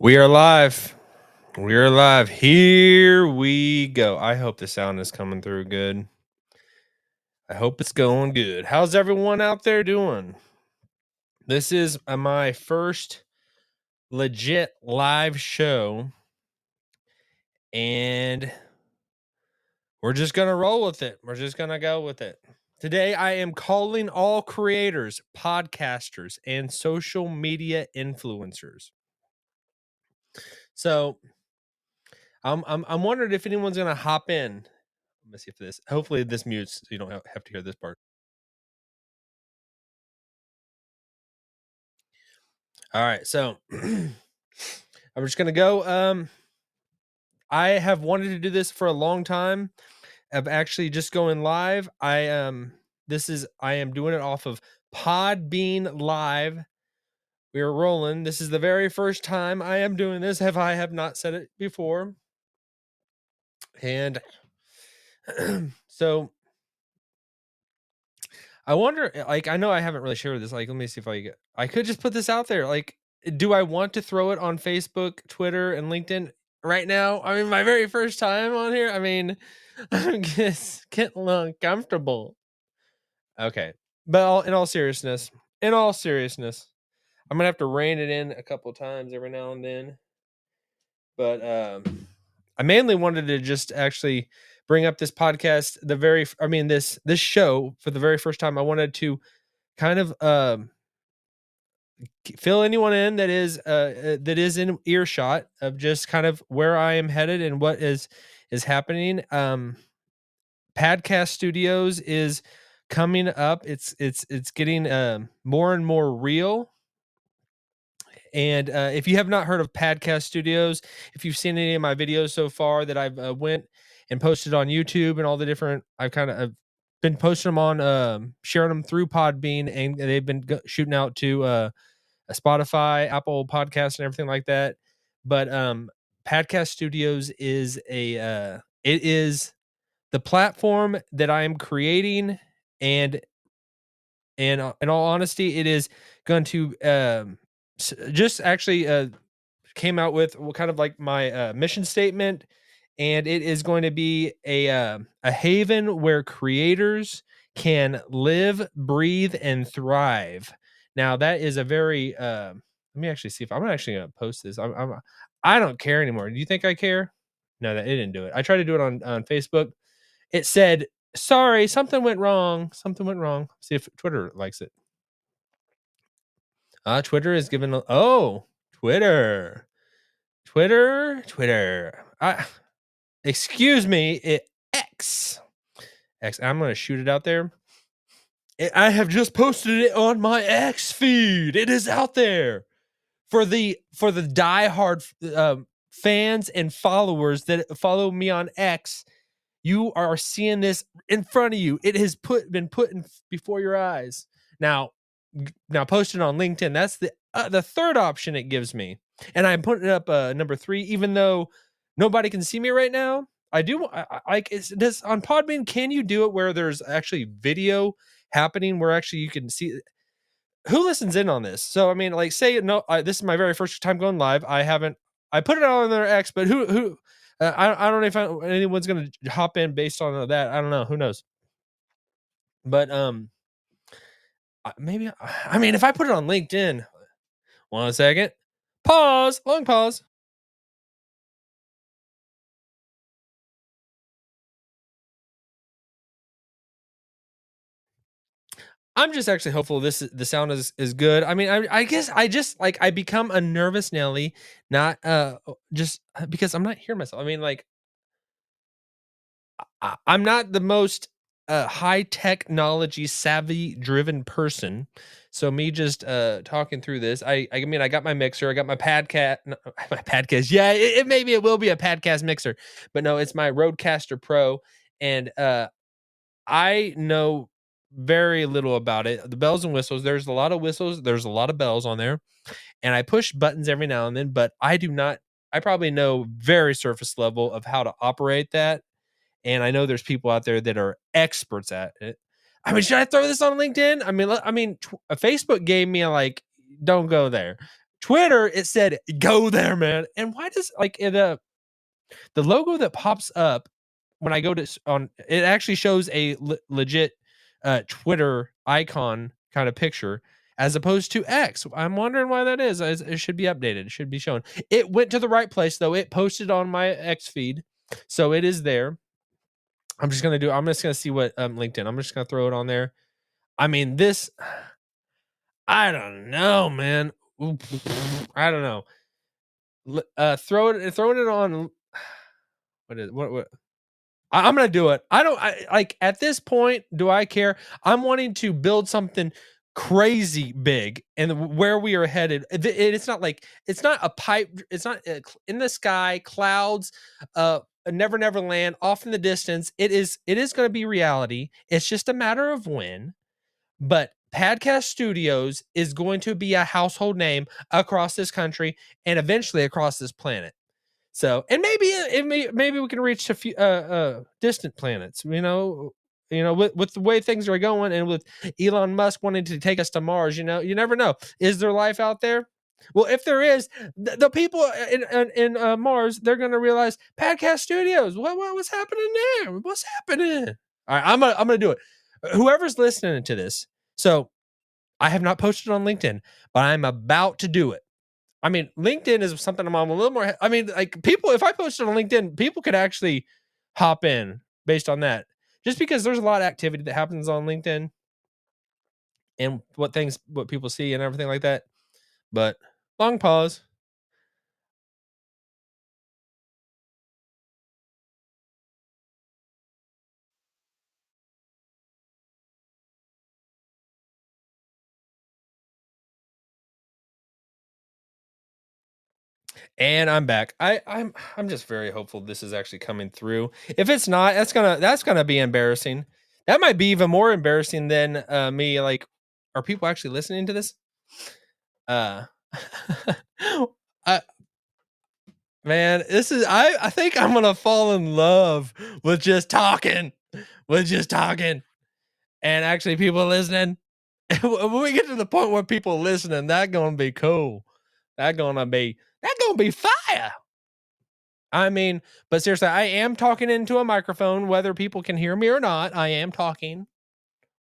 We are live. We are live. Here we go. I hope the sound is coming through good. I hope it's going good. How's everyone out there doing? This is my first legit live show, and we're just going to roll with it. We're just going to go with it. Today, I am calling all creators, podcasters, and social media influencers. So, I'm wondering if anyone's going to hop in. Let me see if this. Hopefully, this mutes so you don't have to hear this part. All right, so I'm just gonna go. I have wanted to do this for a long time. Of actually just going live. I am doing it off of Podbean Live. We are rolling. This is the very first time I am doing this. I have not said it before, and so I wonder. Like, I know I haven't really shared this. Like, let me see if I could just put this out there. Like, do I want to throw it on Facebook, Twitter, and LinkedIn right now? I mean, my very first time on here. I mean, I'm just getting a little uncomfortable. Okay, but in all seriousness, I'm gonna have to rein it in a couple times every now and then. But I mainly wanted to just actually bring up this podcast. This show for the very first time. I wanted to kind of fill anyone in that is in earshot of just kind of where I am headed and what is happening. Podcast Studios is coming up. It's getting more and more real. And if you have not heard of Podcast Studios, if you've seen any of my videos so far that I've went and posted on YouTube and all the different, I've been posting them on, sharing them through Podbean, and they've been shooting out to a Spotify, Apple Podcasts, and everything like that. But Podcast Studios is it is the platform that I am creating, and in all honesty, it is going to just actually came out with kind of like my mission statement, and it is going to be a haven where creators can live, breathe, and thrive. Now that is a very let me actually see if I'm actually going to post this. I don't care anymore. Do you think I care? No, that it didn't do it. I tried to do it on Facebook. It said, "Sorry, something went wrong. Something went wrong." See if Twitter likes it. Twitter is given. Twitter. Twitter. Excuse me, X. I'm gonna shoot it out there. I have just posted it on my X feed. It is out there for the diehard fans and followers that follow me on X. You are seeing this in front of you. It has been put in before your eyes. Now posted on LinkedIn. That's the third option it gives me, and I'm putting it up number 3, even though nobody can see me right now. I do like this on Podbean. Can you do it where there's actually video happening, where actually you can see who listens in on this? So I mean, like, say no, this is my very first time going live. I put it on their X, but who I don't know if anyone's gonna hop in based on that. I don't know. Who knows? But maybe I mean, if I put it on LinkedIn, 1 second, pause, long pause. I'm just actually hopeful the sound is good. I mean, I guess I just like I become a nervous Nelly, not just because I'm not hearing myself. I mean, like I'm not the most high technology savvy driven person. So me just talking through this, I mean, I got my mixer, I got my padcat, my padcast. Yeah, maybe it will be a padcast mixer, but no, it's my Rodecaster Pro, and I know very little about it. The bells and whistles, there's a lot of whistles, there's a lot of bells on there, and I push buttons every now and then, but I do not. I probably know very surface level of how to operate that, and I know there's people out there that are experts at it. I mean, should I throw this on LinkedIn? Facebook gave me a like, don't go there. Twitter, it said, "Go there, man." And why does like the logo that pops up when I go to on it actually shows a legit Twitter icon kind of picture as opposed to X. I'm wondering why that is. It should be updated. It should be shown. It went to the right place though. It posted on my X feed, so it is there. I'm just gonna see what LinkedIn. I'm just gonna throw it on there. I mean, this. I don't know, man. I don't know. Throwing it on. What is what? I'm gonna do it. Like at this point. Do I care? I'm wanting to build something crazy big, and where we are headed. It's not like it's not a pipe. It's not in the sky, clouds, a never land off in the distance. It is. It is going to be reality. It's just a matter of when. But Podcast Studios is going to be a household name across this country and eventually across this planet. So, and maybe we can reach a few distant planets. With the way things are going, and with Elon Musk wanting to take us to Mars. You never know. Is there life out there? Well, if there is, the people in Mars, they're going to realize Podcast Studios. What's happening there? What's happening? All right, I'm gonna do it. Whoever's listening to this, so I have not posted on LinkedIn, but I'm about to do it. I mean, LinkedIn is something I'm on a little more. I mean, like people, if I posted on LinkedIn, people could actually hop in based on that. Just because there's a lot of activity that happens on LinkedIn and what people see and everything like that. But long pause. And I'm back. I'm just very hopeful this is actually coming through. If it's not, that's gonna be embarrassing. That might be even more embarrassing than me. Like, are people actually listening to this? Uh, I, Man, I think I'm gonna fall in love with just talking, and actually people listening. When we get to the point where people listening, that gonna be cool. That gonna be fire. I mean, but seriously, I am talking into a microphone, whether people can hear me or not. I am talking.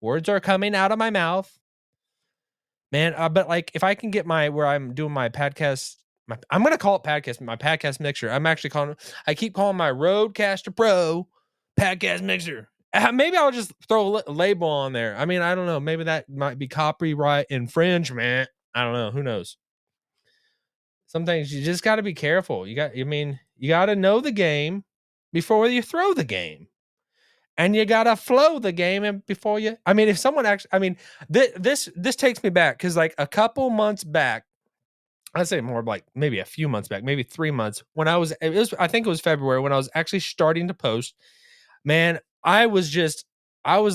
Words are coming out of my mouth. Man, but like if I can get where I'm doing my podcast, I'm gonna call it podcast, my podcast mixer. I keep calling my Rodecaster Pro podcast mixer. Maybe I'll just throw a label on there. I mean, I don't know. Maybe that might be copyright infringement. I don't know. Who knows? Some things you just got to be careful. You got to know the game before you throw the game. And you gotta flow the game and before you. I mean, if someone actually, I mean, this takes me back because like a couple months back, I'd say more like maybe a few months back, maybe 3 months when I think it was February when I was actually starting to post. Man, I was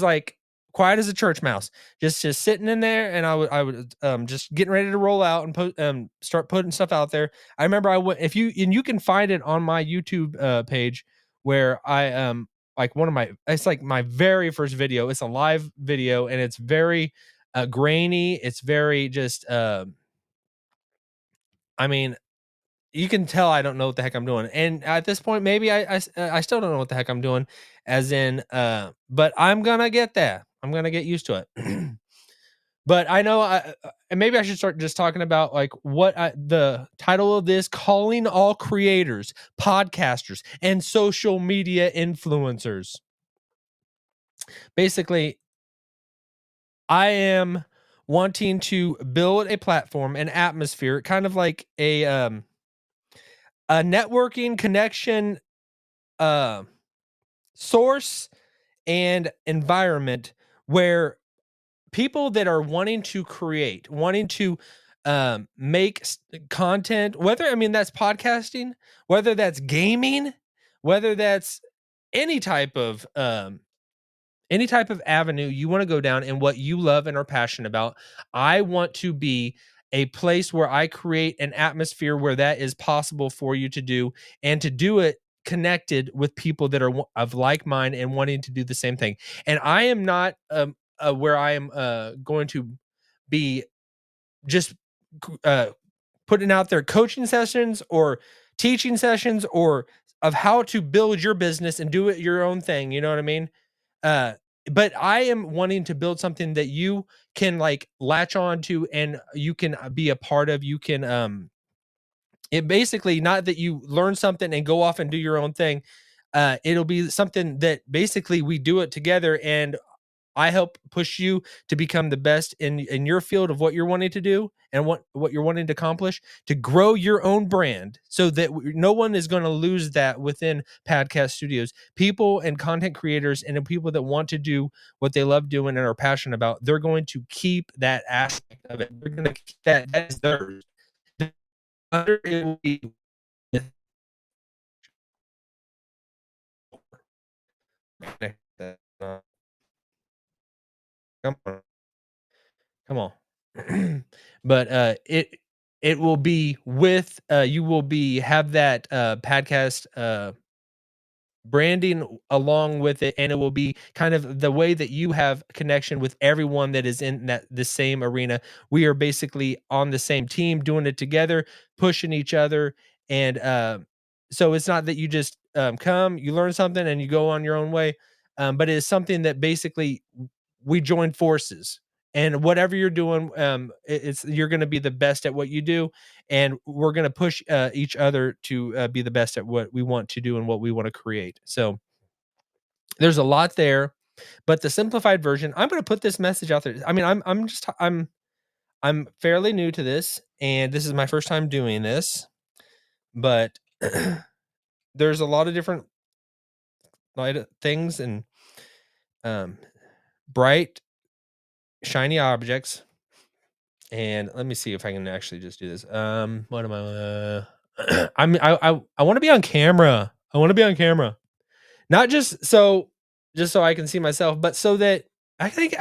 like quiet as a church mouse, just sitting in there, and I would just getting ready to roll out and start putting stuff out there. I remember I went if you and you can find it on my YouTube page where I like one of my it's like my very first video. It's a live video and it's very grainy. It's very just I mean, you can tell I don't know what the heck I'm doing. And at this point, maybe I still don't know what the heck I'm doing, as in, but I'm gonna get there. I'm gonna get used to it. But I know, and maybe I should start just talking about like the title of this: calling all creators, podcasters, and social media influencers. Basically, I am wanting to build a platform, an atmosphere, kind of like a networking connection uh source and environment where people that are wanting to make content, whether I mean that's podcasting, whether that's gaming, whether that's any type of avenue you want to go down and what you love and are passionate about. I want to be a place where I create an atmosphere where that is possible for you to do, and to do it connected with people that are of like mind and wanting to do the same thing. And I am not where I am going to be just uh putting out their coaching sessions or teaching sessions or of how to build your business and do it your own thing. You know what I mean? Uh, but I am wanting to build something that you can like latch on to and you can be a part of. You can it basically not that you learn something and go off and do your own thing. It'll be something that basically we do it together and I help push you to become the best in your field of what you're wanting to do and what you're wanting to accomplish to grow your own brand so that no one is going to lose that within podcast studios. People and content creators and the people that want to do what they love doing and are passionate about, they're going to keep that aspect of it. They're going to keep that is theirs. Other it will be come on. Come on. But it will be with you will be have that podcast branding along with it, and it will be kind of the way that you have connection with everyone that is in that the same arena. We are basically on the same team doing it together, pushing each other, and so it's not that you just come, you learn something and you go on your own way, but it is something that basically we join forces, and whatever you're doing, it's you're going to be the best at what you do, and we're going to push each other to be the best at what we want to do and what we want to create. So there's a lot there, but the simplified version, I'm going to put this message out there. I mean, I'm fairly new to this, and this is my first time doing this, but there's a lot of different things and um, bright, shiny objects. And let me see if I can actually just do this. What am I want to be on camera. I want to be on camera. Not just so I can see myself, but so that I think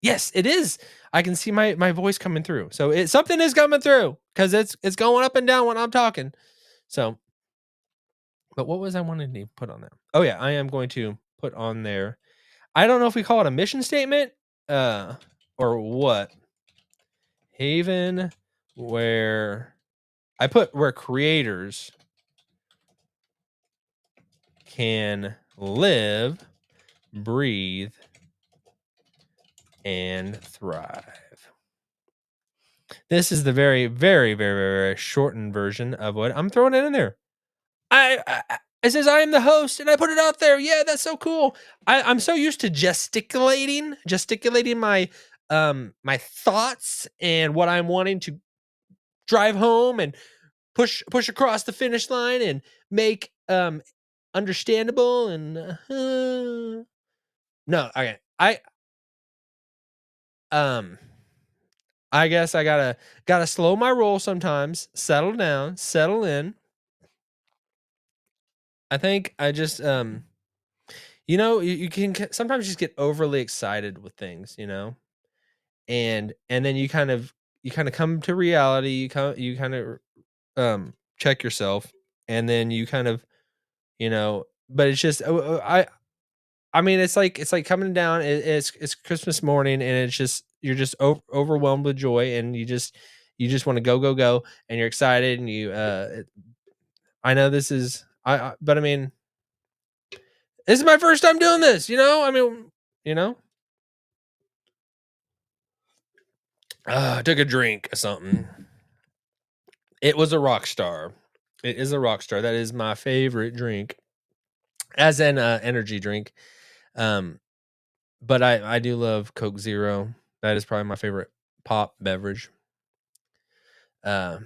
yes, it is. I can see my voice coming through. So something is coming through because it's going up and down when I'm talking. So, but what was I wanting to put on there? Oh yeah, I am going to put on there. I don't know if we call it a mission statement, or what. Haven where I put where creators can live, breathe, and thrive. This is the very, very, very, very shortened version of what I'm throwing it in there. It says I am the host, and I put it out there. Yeah, that's so cool. I'm so used to gesticulating my my thoughts and what I'm wanting to drive home and push across the finish line and make understandable and no, okay. Um I guess I gotta slow my roll sometimes, settle down, settle in. I think I just you can sometimes just get overly excited with things, and then you kind of come to reality. You kind of check yourself, and then you kind of but it's just I mean it's like coming down. It's Christmas morning, and it's just you're just overwhelmed with joy, and you just want to go go go, and you're excited, and I know this is but I mean this is my first time doing this. I mean you know I took a drink of something. It was a rock star. It is a rock star. That is my favorite drink, as an energy drink. Um, but I do love Coke Zero. That is probably my favorite pop beverage. Uh,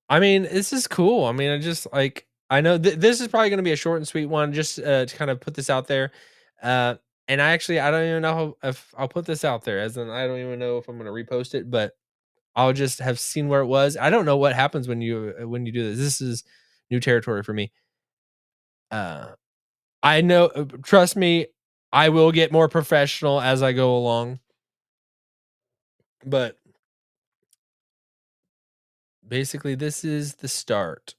I mean, this is cool. I mean, I just like I know this is probably going to be a short and sweet one, just to kind of put this out there. Uh, and I don't even know if I'll put this out there, as in I don't even know if I'm going to repost it, but I'll just have seen where it was. I don't know what happens when you do this. This is new territory for me. Uh, I know. Trust me, I will get more professional as I go along. But basically, this is the start.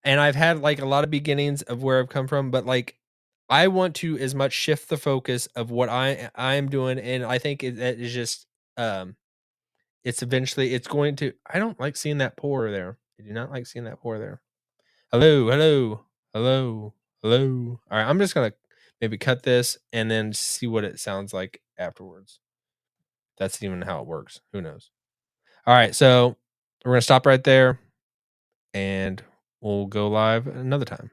And I've had like a lot of beginnings of where I've come from, but like I want to as much shift the focus of what I am doing, and I think that is just um it's going to I don't like seeing that pour there. I do not like seeing that pour there. Hello, hello, hello, hello. All right, I'm just gonna maybe cut this and then see what it sounds like afterwards. That's even how it works. Who knows? All right, so we're gonna stop right there and we'll go live another time.